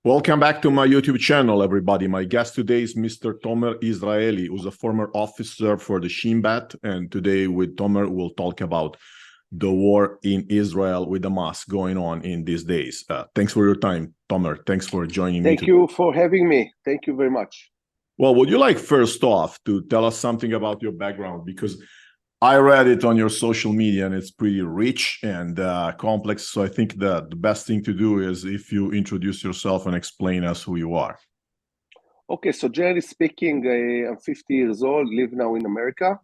Welcome back to my YouTube channel, everybody. My guest today is Mr. Tomer Israeli, who's a former officer for the Shin Bet. And today with Tomer, we'll talk about the war in Israel with Hamas going on in these days. Thanks for your time, Tomer. Thanks for joining me. Thank you for having me. Thank you very much. Well, would you like first off to tell us something about your background? Because I read it on your social media and it's pretty rich and complex. So I think the best thing to do is if you introduce yourself and explain us who you are. Okay, so generally speaking, I'm 50 years old, live now in America,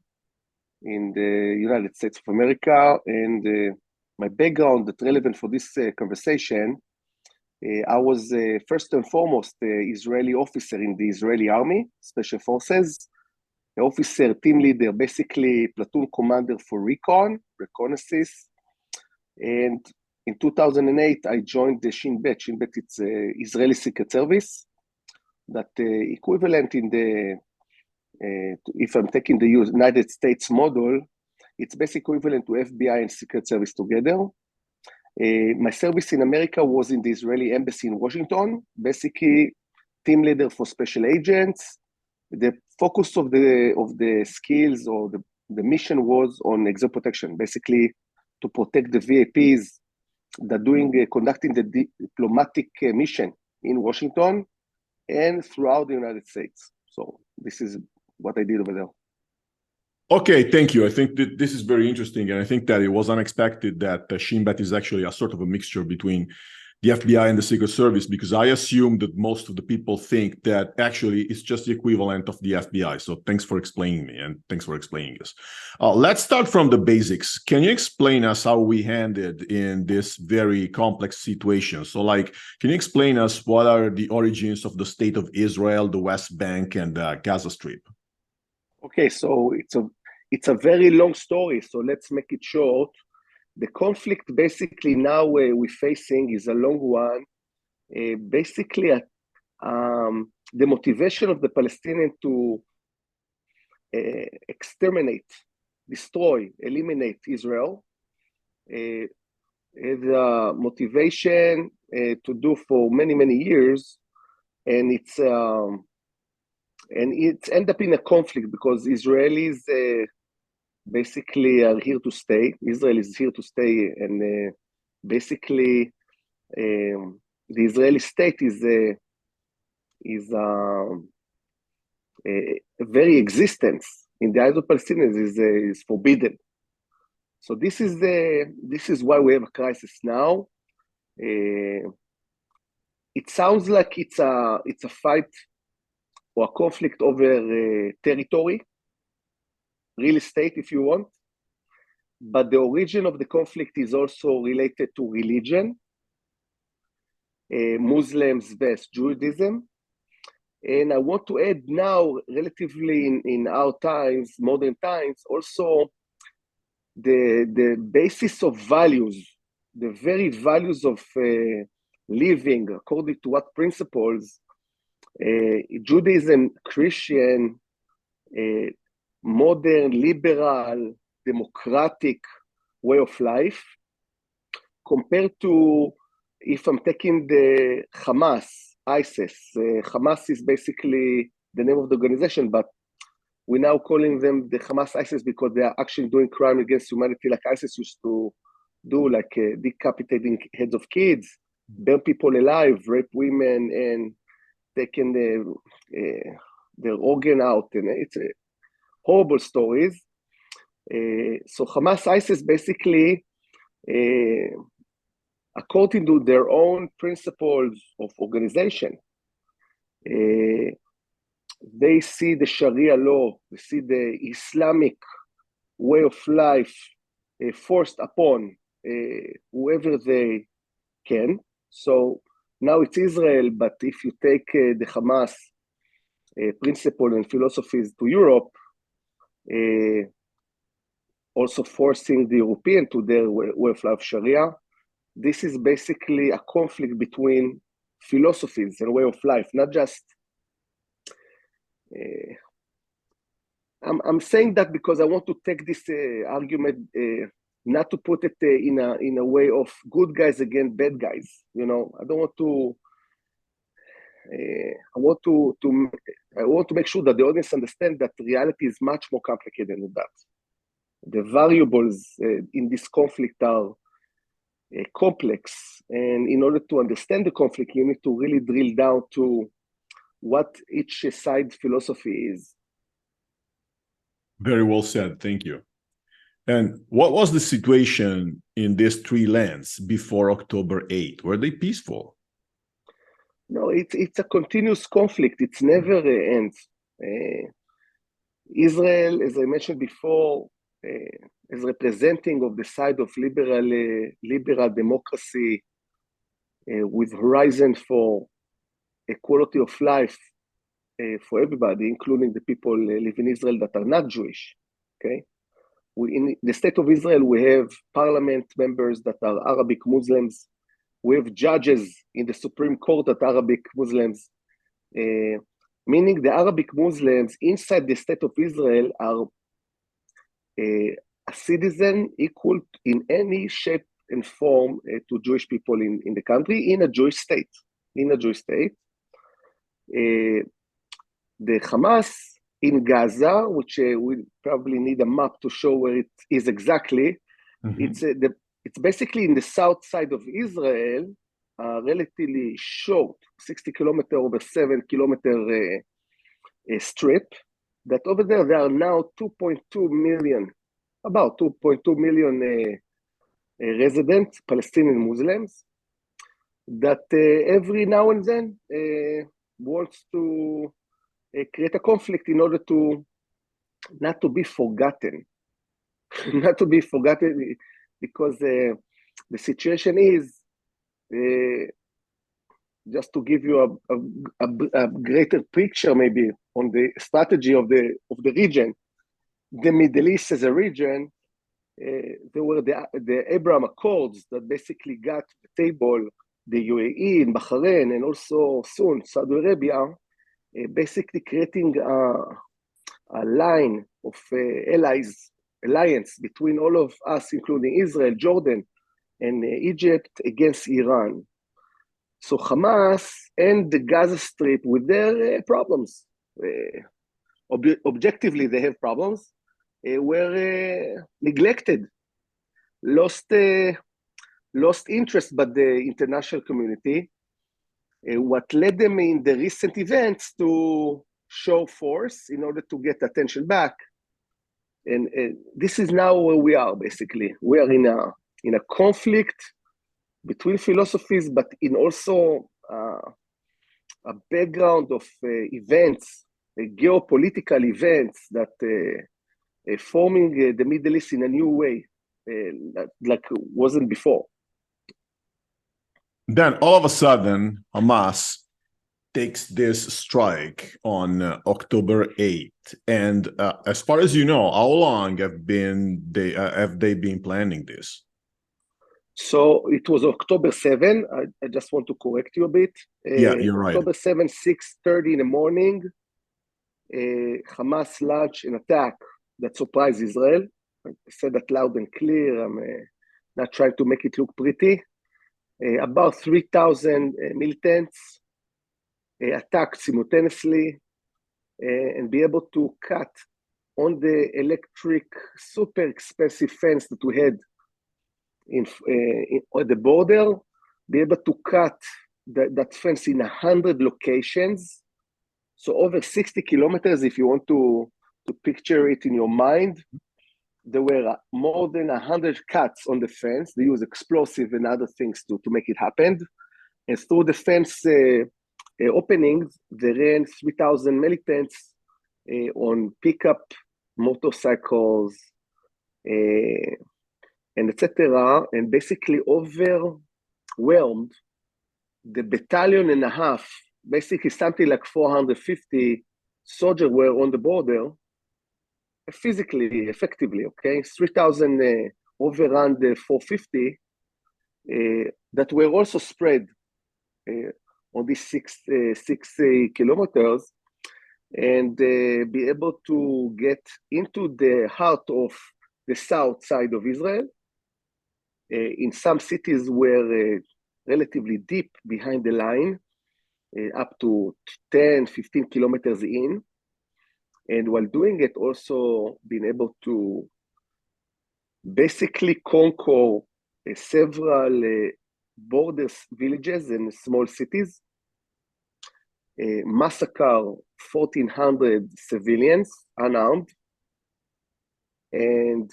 in the United States of America. And my background that's relevant for this conversation, I was first and foremost Israeli officer in the Israeli Army, Special Forces. Officer, team leader, basically platoon commander for reconnaissance. And in 2008, I joined the Shin Bet. Shin Bet, it's Israeli Secret Service, that equivalent in the, if I'm taking the United States model, it's basically equivalent to FBI and Secret Service together. My service in America was in the Israeli Embassy in Washington, basically team leader for special agents. The focus of the skills or the mission was on exo protection, basically to protect the VIPs that conducting the diplomatic mission in Washington and throughout the United States. So this is what I did over there. Okay, thank you. I think that this is very interesting, and I think that it was unexpected that Shin Bet is actually a sort of a mixture between the FBI and the Secret Service, because I assume that most of the people think that actually it's just the equivalent of the FBI. So thanks for explaining me, and thanks for explaining this. Let's start from the basics. Can you explain us how we handled in this very complex situation? So can you explain us what are the origins of the state of Israel, the West Bank, and the Gaza Strip? Okay, so it's a very long story, so let's make it short. The conflict basically now we're facing is a long one. Basically, the motivation of the Palestinians to exterminate, destroy, eliminate Israel, the motivation to do for many, many years, and it's end up in a conflict because Israelis basically are here to stay. Israel is here to stay, and basically the Israeli state is very existence in the eyes of Palestinians is forbidden. So this is why we have a crisis now. It sounds like it's a fight or a conflict over territory, real estate, if you want, but the origin of the conflict is also related to religion, Muslims versus Judaism. And I want to add now, relatively in our times, modern times, also the basis of values, the very values of living according to what principles Judaism, Christian, modern, liberal, democratic way of life, compared to, if I'm taking the Hamas, ISIS. Hamas is basically the name of the organization, but we're now calling them the Hamas ISIS because they are actually doing crime against humanity like ISIS used to do, like decapitating heads of kids, burn people alive, rape women, and taking their organ out, and it's horrible stories. So Hamas ISIS basically, according to their own principles of organization, they see the Sharia law, they see the Islamic way of life forced upon whoever they can. So now it's Israel, but if you take the Hamas principle and philosophies to Europe, also forcing the European to their way of life, Sharia, this is basically a conflict between philosophies and way of life, not just I'm saying that because I want to take this argument, not to put it in a way of good guys against bad guys. You know, I don't want to I want to make sure that the audience understand that reality is much more complicated than that. The variables in this conflict are complex, and in order to understand the conflict, you need to really drill down to what each side's philosophy is. Very well said. Thank you. And what was the situation in these three lands before October 8th? Were they peaceful? No, it's a continuous conflict. It's never ends. Israel, as I mentioned before, is representing of the side of liberal democracy with horizon for equality of life for everybody, including the people live in Israel that are not Jewish. Okay, in the state of Israel, we have parliament members that are Arabic Muslims. We have judges in the Supreme Court that are Arabic Muslims, meaning the Arabic Muslims inside the state of Israel are a citizen equal in any shape and form to Jewish people in the country, in a Jewish state. The Hamas in Gaza, which we probably need a map to show where it is exactly, it's basically in the south side of Israel, relatively short, 60 kilometer over 7 kilometer strip, that over there are now 2.2 million, about 2.2 million resident Palestinian Muslims that every now and then wants to create a conflict in order to not to be forgotten, not to be forgotten, because the situation is, just to give you a greater picture maybe on the strategy of the region, the Middle East as a region, there were the Abraham Accords that basically got to the table the UAE and Bahrain and also soon Saudi Arabia, basically creating a line of alliance between all of us, including Israel, Jordan, and Egypt against Iran. So Hamas and the Gaza Strip with their problems, objectively they have problems, were neglected, lost interest by the international community, what led them in the recent events to show force in order to get attention back. And this is now where we are, basically. We are in a conflict between philosophies, but in also a background of events, geopolitical events that forming the Middle East in a new way, like wasn't before. Then all of a sudden, Hamas takes this strike on October 8th. And as far as you know, how long have they been planning this? So it was October 7. I just want to correct you a bit. Yeah, you're right. October 7, 6:30 in the morning, Hamas launched an attack that surprised Israel. I said that loud and clear. I'm not trying to make it look pretty. About 3,000 militants attacked simultaneously and be able to cut on the electric, super expensive fence that we had on the border, be able to cut that fence in 100 locations. So over 60 kilometers, if you want to picture it in your mind, there were more than 100 cuts on the fence. They use explosive and other things to make it happen. And through the fence openings, they ran 3,000 militants on pickup motorcycles, and etc., and basically overwhelmed the battalion and a half, basically something like 450 soldiers were on the border, physically, effectively, okay? 3,000 overrun the 450 that were also spread on these six kilometers, and be able to get into the heart of the south side of Israel. In some cities were relatively deep behind the line, up to 10, 15 kilometers in. And while doing it, also being able to basically conquer several borders, villages and small cities, massacre 1,400 civilians, unarmed, and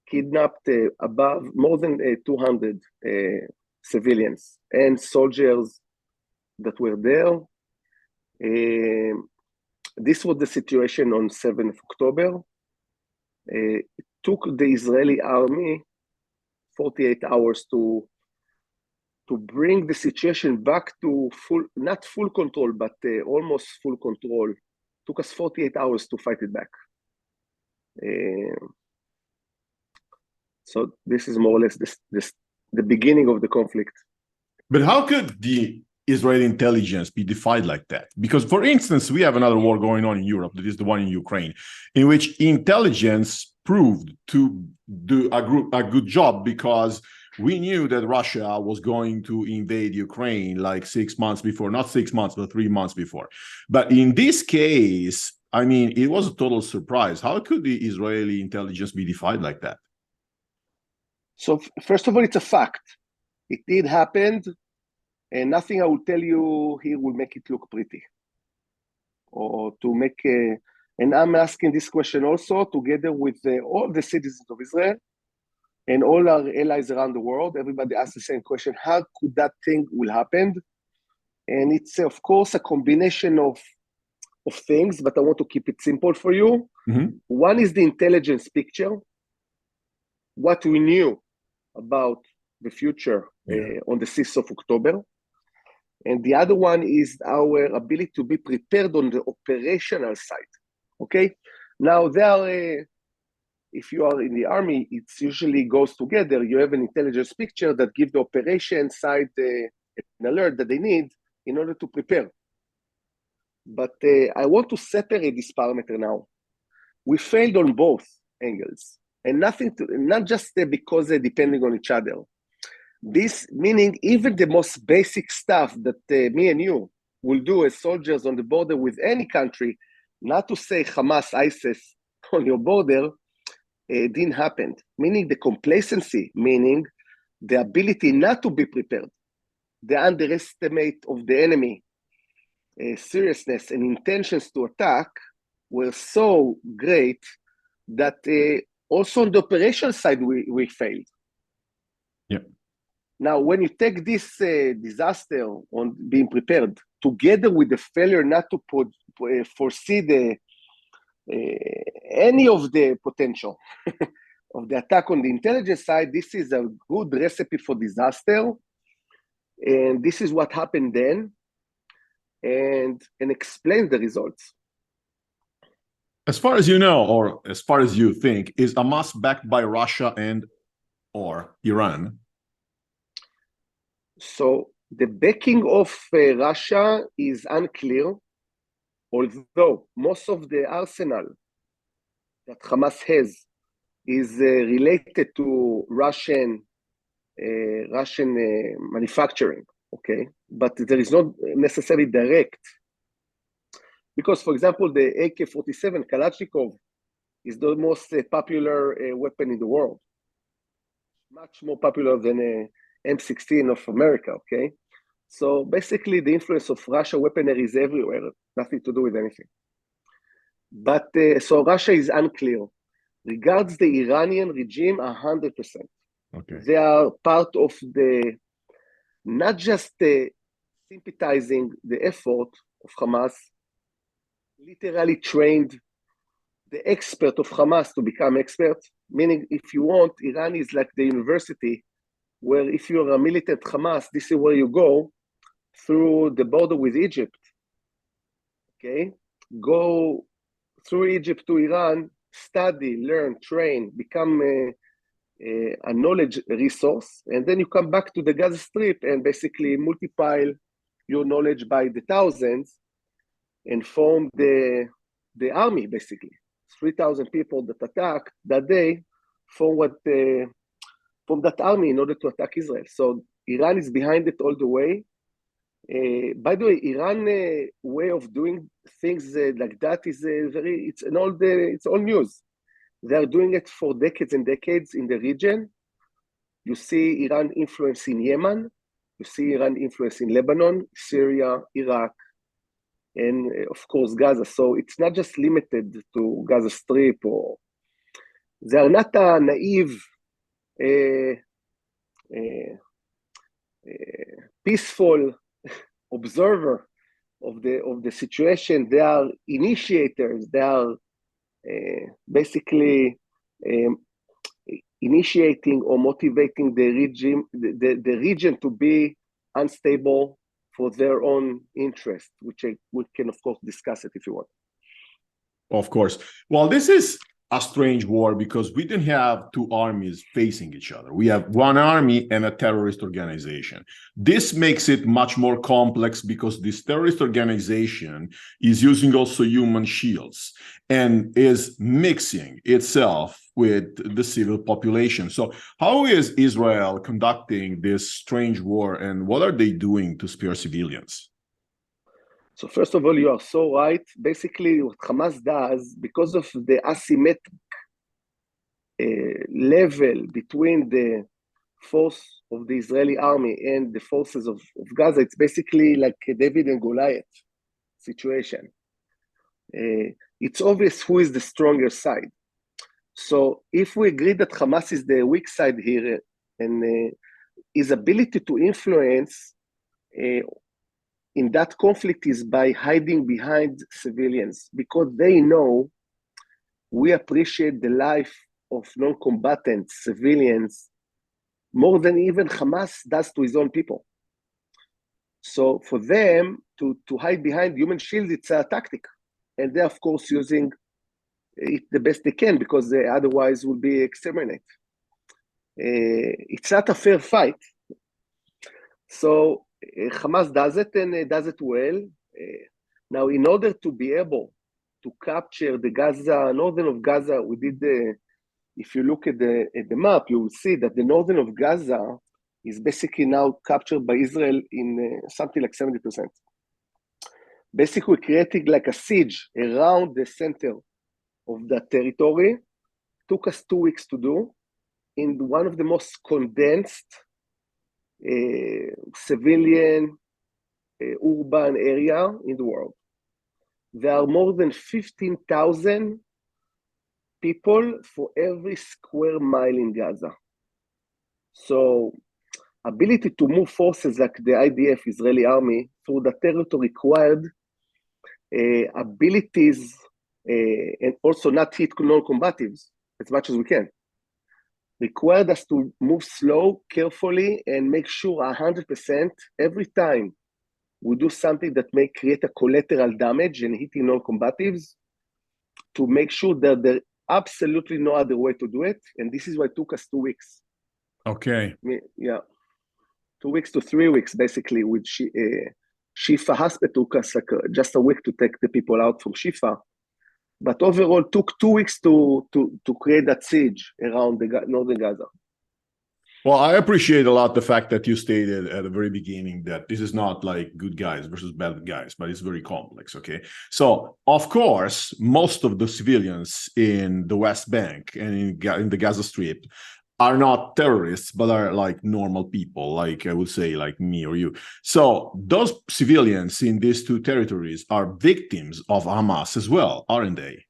kidnapped above more than 200 civilians and soldiers that were there. This was the situation on 7th of October. It took the Israeli army 48 hours to bring the situation back to full, not full control, but almost full control. It took us 48 hours to fight it back. So this is more or less the beginning of the conflict. But how could the Israeli intelligence be defied like that? Because, for instance, we have another war going on in Europe, that is the one in Ukraine, in which intelligence proved to do a good job, because we knew that Russia was going to invade Ukraine like 6 months before, not 6 months, but 3 months before. But in this case, I mean, it was a total surprise. How could the Israeli intelligence be defied like that? So first of all, it's a fact. It did happen, and nothing I will tell you here will make it look pretty. Or to make and I'm asking this question also together with all the citizens of Israel and all our allies around the world. Everybody asks the same question: how could that thing will happen? And it's of course a combination of things, but I want to keep it simple for you. Mm-hmm. One is the intelligence picture, what we knew about the future on the 6th of October. And the other one is our ability to be prepared on the operational side. Okay? Now, if you are in the army, it usually goes together. You have an intelligence picture that gives the operation side an alert that they need in order to prepare. But I want to separate this parameter now. We failed on both angles, and not just because they're depending on each other. This meaning even the most basic stuff that me and you will do as soldiers on the border with any country, not to say Hamas, ISIS on your border, didn't happen. Meaning the complacency, meaning the ability not to be prepared, the underestimate of the enemy, seriousness and intentions to attack were so great that also on the operational side we failed. Yeah. Now, when you take this disaster on being prepared, together with the failure not to foresee any of the potential of the attack on the intelligence side, this is a good recipe for disaster. And this is what happened then, and explains the results. As far as you know, or as far as you think, is Hamas backed by Russia and or Iran? So the backing of Russia is unclear, although most of the arsenal that Hamas has is related to Russian manufacturing, okay? But there is not necessarily direct. Because, for example, the AK-47 Kalashnikov is the most popular weapon in the world. Much more popular than a M16 of America, okay? So basically the influence of Russia weaponry is everywhere, nothing to do with anything. But so Russia is unclear. Regards the Iranian regime, 100%. Okay. They are part of the, not just sympathizing the effort of Hamas, literally trained the expert of Hamas to become expert, meaning if you want, Iran is like the university where if you're a militant Hamas, this is where you go through the border with Egypt, okay? Go through Egypt to Iran, study, learn, train, become a knowledge resource, and then you come back to the Gaza Strip and basically multiply your knowledge by the thousands and form the army, basically. 3,000 people that attacked that day from that army in order to attack Israel. So Iran is behind it all the way. By the way, Iran way of doing things like that is it's all news. They are doing it for decades and decades in the region. You see Iran influence in Yemen, you see Iran influence in Lebanon, Syria, Iraq, and of course Gaza. So it's not just limited to Gaza Strip, or they are not a naive, peaceful observer of the situation. They are initiators. They are basically initiating or motivating the region to be unstable for their own interest, which we can of course discuss it if you want. Of course. Well, this is a strange war because we didn't have two armies facing each other. We have one army and a terrorist organization. This makes it much more complex because this terrorist organization is using also human shields and is mixing itself with the civil population. So how is Israel conducting this strange war, and what are they doing to spare civilians? So first of all, you are so right. Basically, what Hamas does, because of the asymmetric level between the force of the Israeli army and the forces of Gaza, it's basically like a David and Goliath situation. It's obvious who is the stronger side. So if we agree that Hamas is the weak side here, and his ability to influence in that conflict is by hiding behind civilians, because they know we appreciate the life of non-combatant civilians more than even Hamas does to his own people. So for them to hide behind human shields, it's a tactic. And they're of course using it the best they can, because they otherwise will be exterminated. It's not a fair fight. So Hamas does it, and does it well. Now, in order to be able to capture the Gaza, northern of Gaza, we did if you look at the map, you will see that the northern of Gaza is basically now captured by Israel in something like 70%. Basically, creating like a siege around the center of that territory. Took us 2 weeks to do in one of the most condensed civilian urban area in the world. There are more than 15,000 people for every square mile in Gaza. So ability to move forces like the IDF, Israeli army, through the territory required abilities and also not hit non-combatives as much as we can. Required us to move slow, carefully, and make sure 100% every time we do something that may create a collateral damage and hitting non-combatives, to make sure that there absolutely no other way to do it. And this is why it took us 2 weeks. Okay. Yeah. 2 weeks to 3 weeks, basically, with Shifa Hospital took us like just a week to take the people out from Shifa. But overall, took 2 weeks to create that siege around the northern Gaza. Well, I appreciate a lot the fact that you stated at the very beginning that this is not like good guys versus bad guys, but it's very complex, okay? So, of course, most of the civilians in the West Bank and in the Gaza Strip are not terrorists, but are like normal people, like I would say, like me or you. So those civilians in these two territories are victims of Hamas as well, aren't they?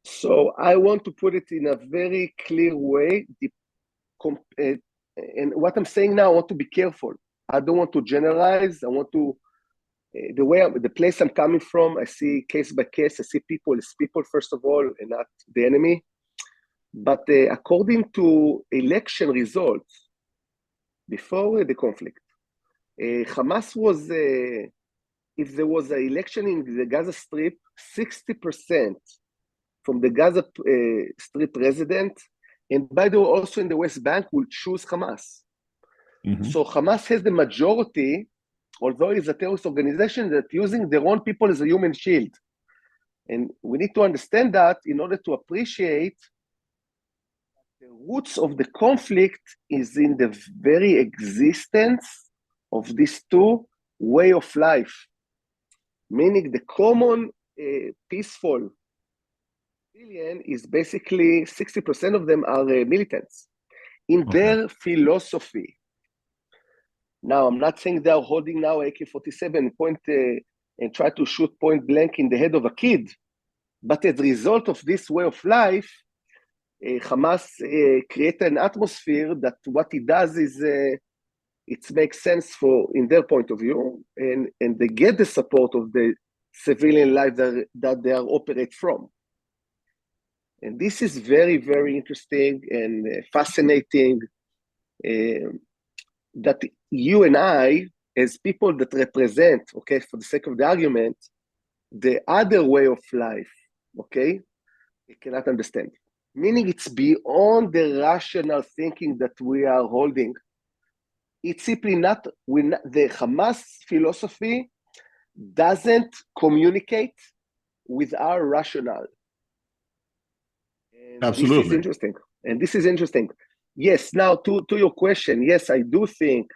So I want to put it in a very clear way. And what I'm saying now, I want to be careful. I don't want to generalize. I want to, the place I'm coming from, I see case by case. I see people as people, first of all, and not the enemy. But according to election results, before the conflict, Hamas was, if there was an election in the Gaza Strip, 60% from the Gaza Strip resident, and by the way, also in the West Bank, will choose Hamas. Mm-hmm. So Hamas has the majority, although it's a terrorist organization, that using their own people as a human shield. And we need to understand that in order to appreciate the roots of the conflict is in the very existence of these two way of life, meaning the common peaceful civilian is basically 60% of them are militants in their philosophy. Now, I'm not saying they are holding now AK-47 and try to shoot point blank in the head of a kid, but as a result of this way of life, Hamas create an atmosphere that what it does is it makes sense for in their point of view, and they get the support of the civilian life that they are operate from. And this is very, very interesting and fascinating that you and I, as people that represent, okay, for the sake of the argument, the other way of life, okay, you cannot understand. Meaning it's beyond the rational thinking that we are holding. It's simply not, the Hamas philosophy doesn't communicate with our rationale. And Absolutely. This is interesting. And this is interesting. Yes, now to your question, yes, I do think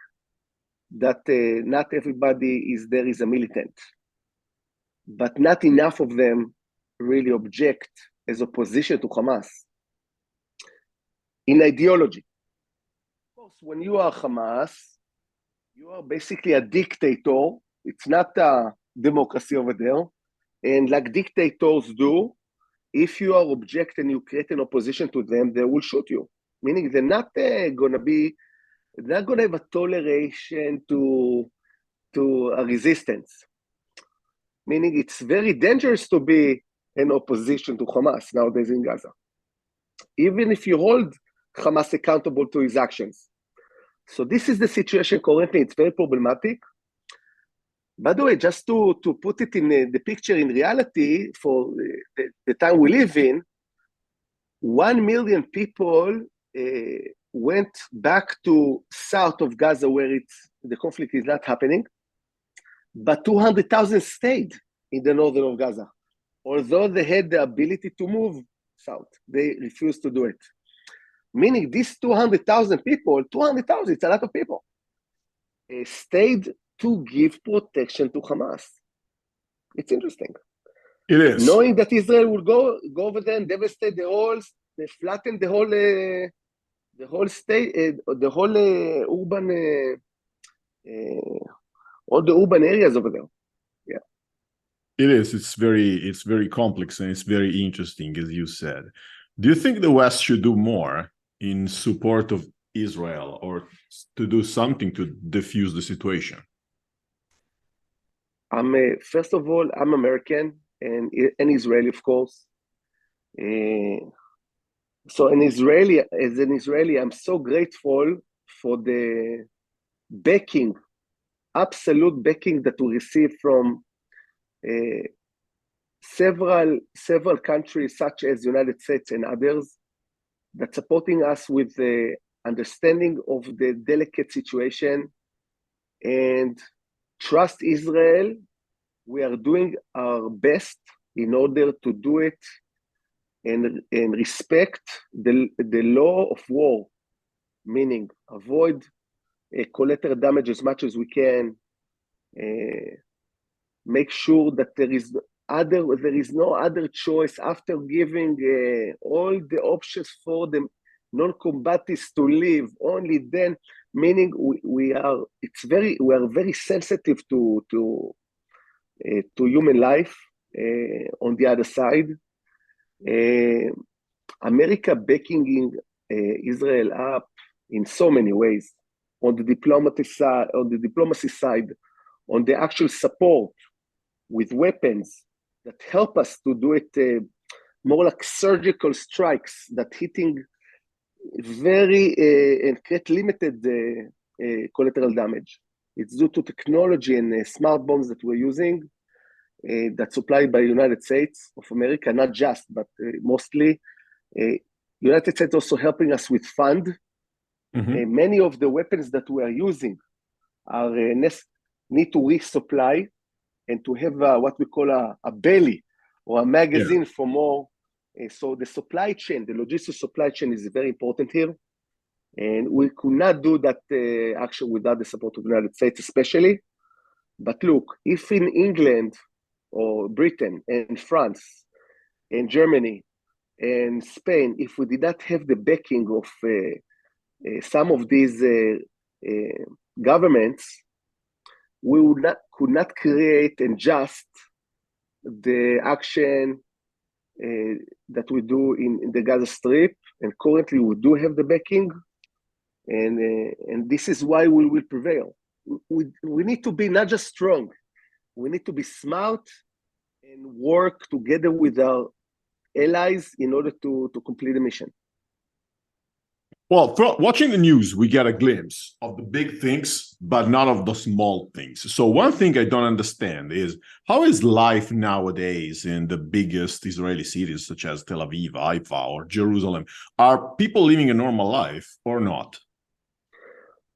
that not everybody there is a militant, but not enough of them really object as opposition to Hamas. In ideology, of course, when you are Hamas, you are basically a dictator. It's not a democracy over there. And like dictators do, if you are object and you create an opposition to them, they will shoot you. Meaning they're not going to have a toleration to a resistance. Meaning it's very dangerous to be an opposition to Hamas nowadays in Gaza. Even if you hold Hamas accountable to his actions. So this is the situation currently. It's very problematic. By the way, just to put it in the picture in reality for the time we live in, 1 million people went back to south of Gaza where the conflict is not happening, but 200,000 stayed in the northern of Gaza. Although they had the ability to move south, they refused to do it. Meaning these 200,000 people, 200,000, it's a lot of people, stayed to give protection to Hamas. It's interesting. It is. Knowing that Israel will go over there and devastate they flatten the whole state, the whole urban, all the urban areas over there. Yeah. It is. It's very complex and it's very interesting, as you said. Do you think the West should do more in support of Israel or to do something to defuse the situation? First of all, I'm American and Israeli, of course. So as an Israeli, I'm so grateful for the backing, absolute backing that we receive from several countries such as the United States and others that supporting us with the understanding of the delicate situation and trust Israel. We are doing our best in order to do it and respect the law of war, meaning avoid collateral damage as much as we can, make sure that there is no other choice after giving all the options for the non-combatants to live. Only then, meaning we are very sensitive to human life. On the other side, America backing Israel up in so many ways on the diplomacy side, on the actual support with weapons that help us to do it more like surgical strikes that hitting very and create limited collateral damage. It's due to technology and smart bombs that we're using that's supplied by the United States of America, not just, but mostly. United States also helping us with fund. Mm-hmm. Many of the weapons that we are using are need to resupply and to have what we call a belly or a magazine for more. So the supply chain, the logistics supply chain is very important here. And we could not do that actually without the support of the United States, especially. But look, if in England or Britain and France and Germany and Spain, if we did not have the backing of some of these governments, we could not create and just the action that we do in the Gaza Strip. And currently we do have the backing, and this is why we will prevail. We need to be not just strong, we need to be smart and work together with our allies in order to complete the mission. Well, watching the news, we get a glimpse of the big things, but not of the small things. So one thing I don't understand is, how is life nowadays in the biggest Israeli cities, such as Tel Aviv, Haifa, or Jerusalem? Are people living a normal life or not?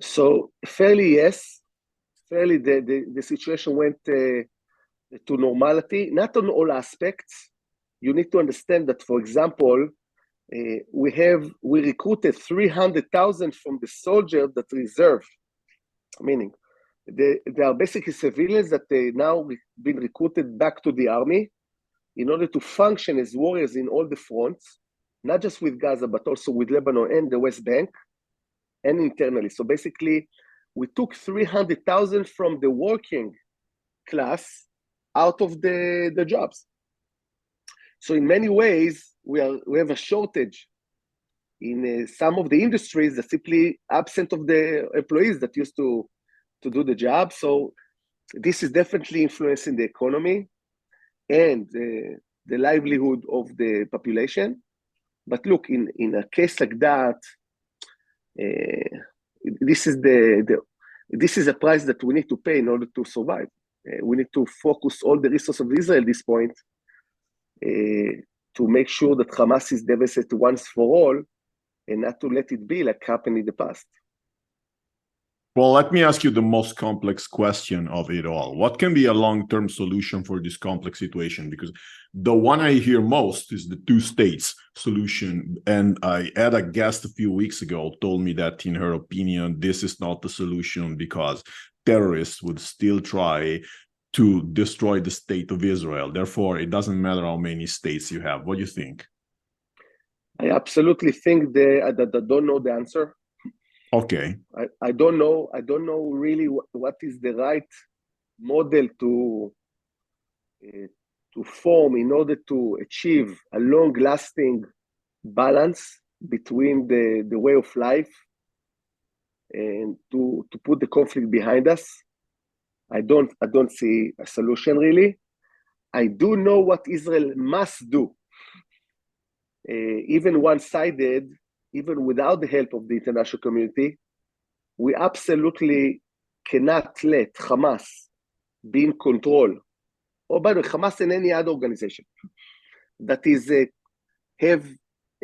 So fairly, yes. Fairly, the situation went to normality, not on all aspects. You need to understand that, for example, we recruited 300,000 from the soldiers that reserve, meaning they are basically civilians that they now been recruited back to the army in order to function as warriors in all the fronts, not just with Gaza, but also with Lebanon and the West Bank, and internally. So basically, we took 300,000 from the working class out of the jobs. So in many ways, we have a shortage in some of the industries that simply absent of the employees that used to do the job. So this is definitely influencing the economy and the livelihood of the population. But look, in a case like that, this is a price that we need to pay in order to survive. We need to focus all the resources of Israel at this point to make sure that Hamas is devastated once for all, and not to let it be like happened in the past. Well, let me ask you the most complex question of it all. What can be a long-term solution for this complex situation? Because the one I hear most is the two states solution. And I had a guest a few weeks ago told me that, in her opinion, this is not the solution because terrorists would still try to destroy the state of Israel. Therefore, it doesn't matter how many states you have. What do you think? I absolutely think that I don't know the answer. Okay. I don't know really what is the right model to form in order to achieve a long-lasting balance between the way of life and to put the conflict behind us. I don't see a solution really. I do know what Israel must do, even one-sided, even without the help of the international community. We absolutely cannot let Hamas be in control, or by the way, Hamas and any other organization that is have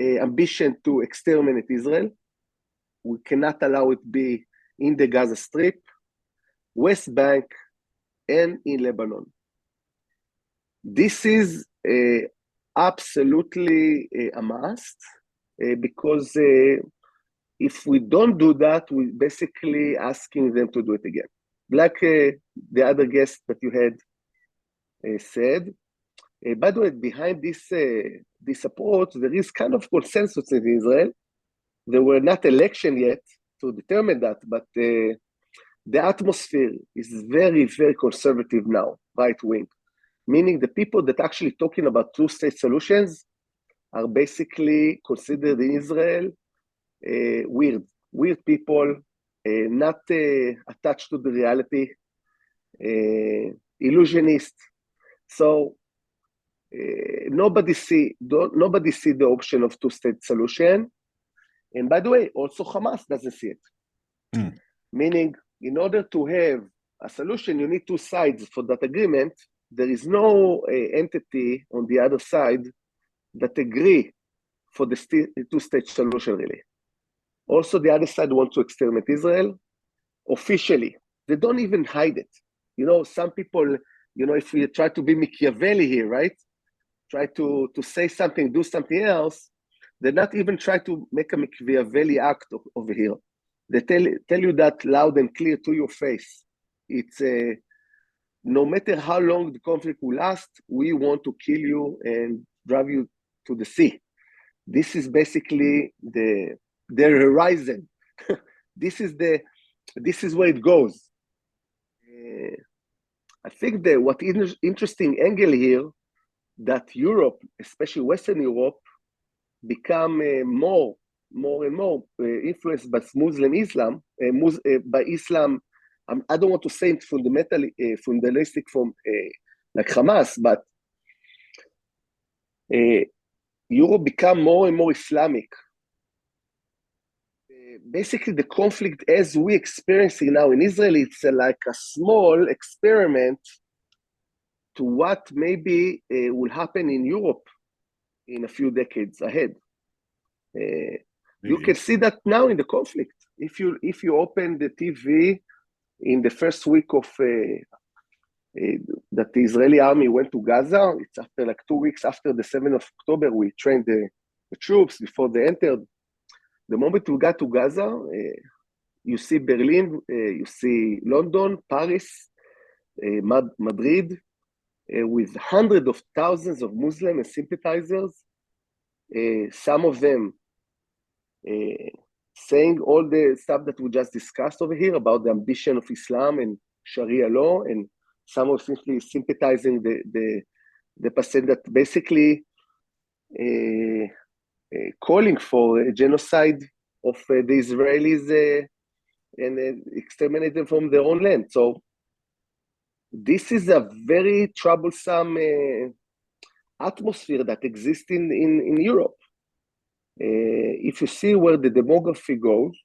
ambition to exterminate Israel. We cannot allow it be in the Gaza Strip, West Bank, and in Lebanon. This is absolutely a must, because if we don't do that, we're basically asking them to do it again. Like the other guest that you had said. By the way, behind this approach, there is kind of consensus in Israel. There were not elections yet to determine that, but the atmosphere is very, very conservative now, right wing. Meaning the people that actually talking about two-state solutions are basically considered in Israel weird people, not attached to the reality, illusionist. So nobody see the option of two-state solution. And by the way, also Hamas doesn't see it. Meaning, in order to have a solution, you need two sides for that agreement. There is no entity on the other side that agree for the two-state solution, really. Also, the other side wants to exterminate Israel officially. They don't even hide it. You know, some people, you know, if we try to be Machiavelli here, right? Try to say something, do something else, they're not even trying to make a Machiavelli act over here. They tell you that loud and clear to your face. It's no matter how long the conflict will last, we want to kill you and drive you to the sea. This is basically their horizon. This is where it goes. I think that what is interesting angle here, that Europe, especially Western Europe, become more and more influenced by Muslim Islam, by Islam. I don't want to say it fundamentally fundamentalistic from like Hamas, but Europe become more and more Islamic. Basically, the conflict as we experiencing now in Israel, it's like a small experiment to what maybe will happen in Europe in a few decades ahead. You can see that now in the conflict. If you open the TV in the first week of that the Israeli army went to Gaza, it's after like 2 weeks after the 7th of October, we trained the troops before they entered. The moment we got to Gaza, you see Berlin, you see London, Paris, Madrid, with hundreds of thousands of Muslims and sympathizers, some of them saying all the stuff that we just discussed over here about the ambition of Islam and Sharia law, and some of simply sympathizing the percent that basically calling for a genocide of the Israelis and exterminate them from their own land. So this is a very troublesome atmosphere that exists in Europe. If you see where the demography goes,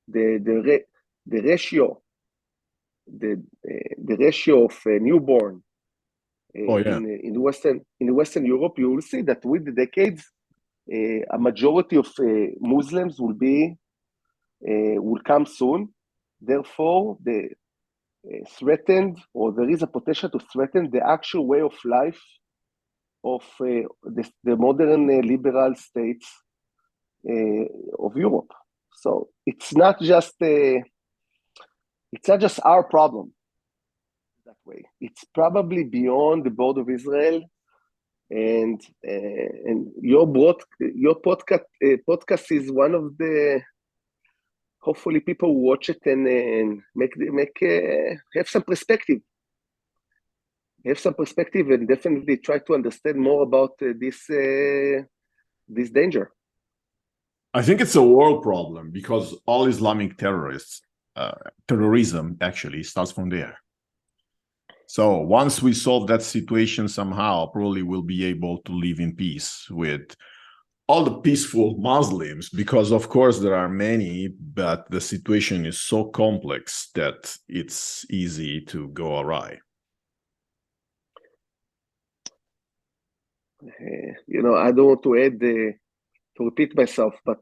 the ratio of newborn in Western Europe, you will see that with the decades, a majority of Muslims will come soon. Therefore, the threatened, or there is a potential to threaten the actual way of life of the modern liberal states of Europe. So it's not just our problem that way. It's probably beyond the border of Israel. And your podcast is one of the, hopefully people watch it and have some perspective. And definitely try to understand more about this danger. I think it's a world problem because all Islamic terrorism actually starts from there. So once we solve that situation somehow, probably we'll be able to live in peace with all the peaceful Muslims, because of course there are many, but the situation is so complex that it's easy to go awry. I don't want to add, to repeat myself, but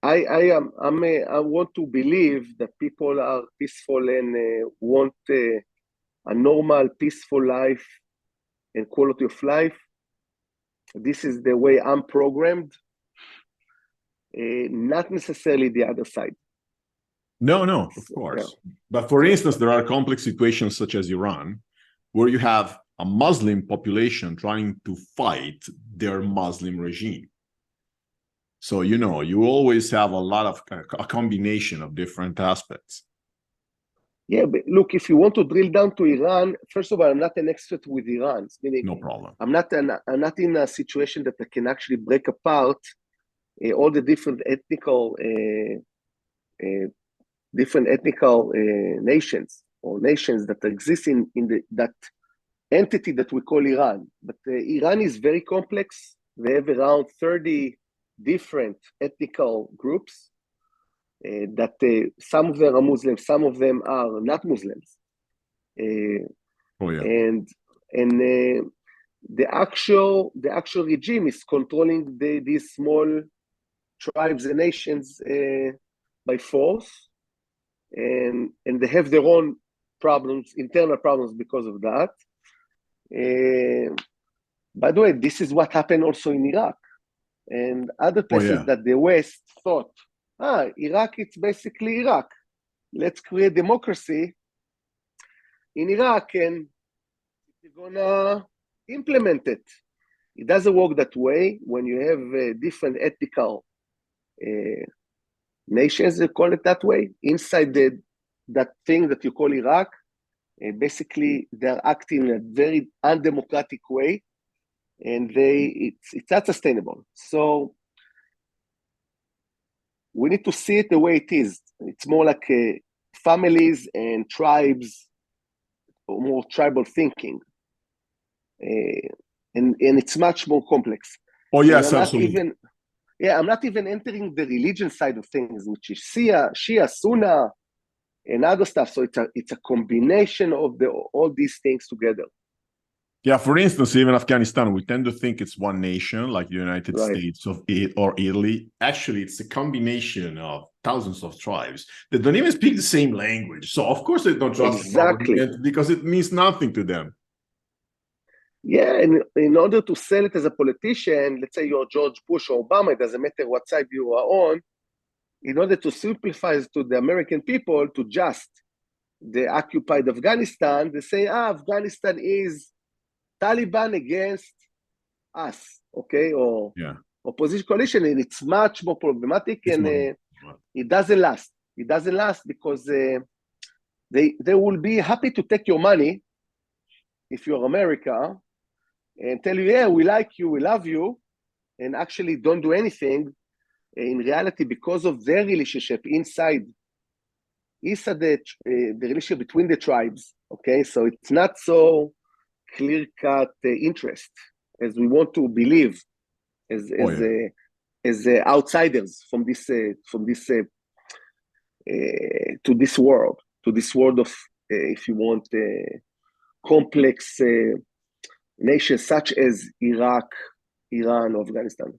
I want to believe that people are peaceful and want a normal, peaceful life and quality of life. This is the way I'm programmed, not necessarily the other side. No, of course. Yeah. But for instance, there are complex situations such as Iran, where you have a Muslim population trying to fight their Muslim regime. So, you always have a lot of a combination of different aspects. Yeah, but look, if you want to drill down to Iran, first of all, I'm not an expert with Iran. Meaning, no problem. I'm not in a situation that I can actually break apart all the different ethnical nations or nations that exist in that entity that we call Iran. But Iran is very complex. They have around 30 different ethnical groups that some of them are Muslims, some of them are not Muslims. And the actual regime is controlling these small tribes and nations by force, and they have their own problems, internal problems because of that. By the way, this is what happened also in Iraq and other places that the West thought, Iraq, it's basically Iraq. Let's create democracy in Iraq and you're gonna implement it. It doesn't work that way when you have different ethical nations, they call it that way, inside that thing that you call Iraq. Basically, they're acting in a very undemocratic way, and it's not sustainable. So we need to see it the way it is. It's more like families and tribes, or more tribal thinking. And it's much more complex. Oh, yes, absolutely. I'm not even entering the religion side of things, which is Shia, Sunna, and other stuff. So it's a combination of all these things together. Yeah, for instance, even Afghanistan, we tend to think it's one nation, like the United States or Italy. Actually, it's a combination of thousands of tribes that don't even speak the same language. So, of course, they don't trust the government because it means nothing to them. Yeah, and in order to sell it as a politician, let's say you're George Bush or Obama, it doesn't matter what side you are on, in order to simplify it to the American people, to just the occupied Afghanistan, they say, Afghanistan is Taliban against us, okay, or opposition coalition, and it's much more problematic, and it doesn't last. It doesn't last because they will be happy to take your money if you're America and tell you, yeah, we like you, we love you, and actually don't do anything. In reality, because of their relationship inside the relationship between the tribes, okay, so it's not so clear-cut interest as we want to believe as outsiders from this to this world of if you want complex nations such as Iraq, Iran, or Afghanistan.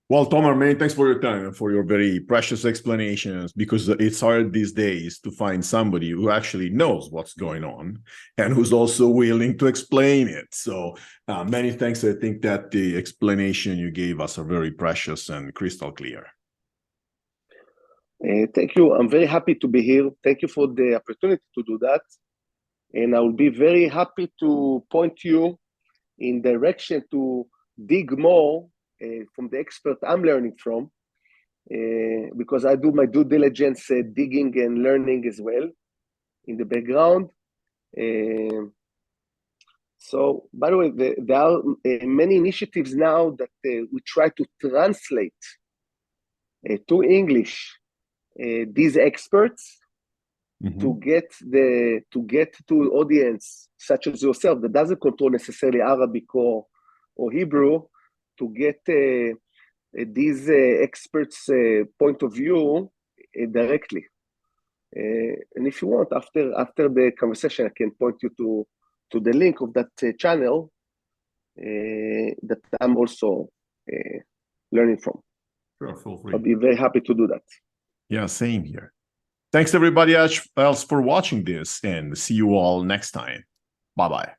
Well, Tomer, many thanks for your time and for your very precious explanations, because it's hard these days to find somebody who actually knows what's going on and who's also willing to explain it. So many thanks. I think that the explanation you gave us are very precious and crystal clear. Thank you. I'm very happy to be here. Thank you for the opportunity to do that. And I will be very happy to point you in direction to dig more from the expert I'm learning from, because I do my due diligence digging and learning as well in the background. So, by the way, there are many initiatives now that we try to translate to English these experts to get to audience such as yourself that doesn't control necessarily Arabic or Hebrew, to get these experts' point of view directly. And if you want, after the conversation, I can point you to the link of that channel that I'm also learning from. Sure, feel free. I'll be very happy to do that. Yeah, same here. Thanks everybody else for watching this, and see you all next time. Bye-bye.